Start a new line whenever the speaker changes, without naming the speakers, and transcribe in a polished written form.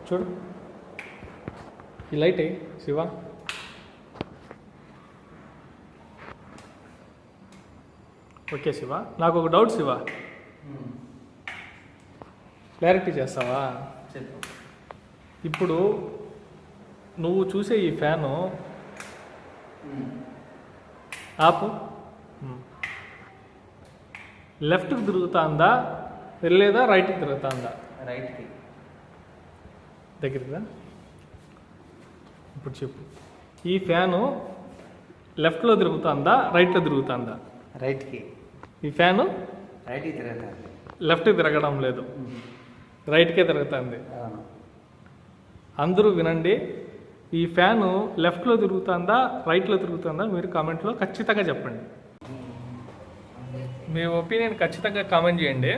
చూడు ఈ light Shiva. Okay Shiva, నాకు ఒక డౌట్ శివ, క్లారిటీ చేస్తావా? ఇప్పుడు నువ్వు చూసే ఈ ఫ్యాను ఆపు, లెఫ్ట్కి తిరుగుతుందా లేదా రైట్కి తిరుగుతుందా?
రైట్కి.
దగ్గరగా ఇప్పుడు చెప్పు, ఈ ఫ్యాను లెఫ్ట్లో తిరుగుతుందా రైట్లో తిరుగుతుందా?
రైట్కి.
ఈ ఫ్యాను
రైట్కి తిరుగుతుంది.
లెఫ్ట్కి తిరగడం లేదు, రైట్కే తిరుగుతుంది. అందరూ వినండి, ఈ ఫ్యాను లెఫ్ట్లో తిరుగుతుందా రైట్లో తిరుగుతుందా మీరు కామెంట్లో ఖచ్చితంగా చెప్పండి. మీ ఒపీనియన్ ఖచ్చితంగా కామెంట్ చేయండి.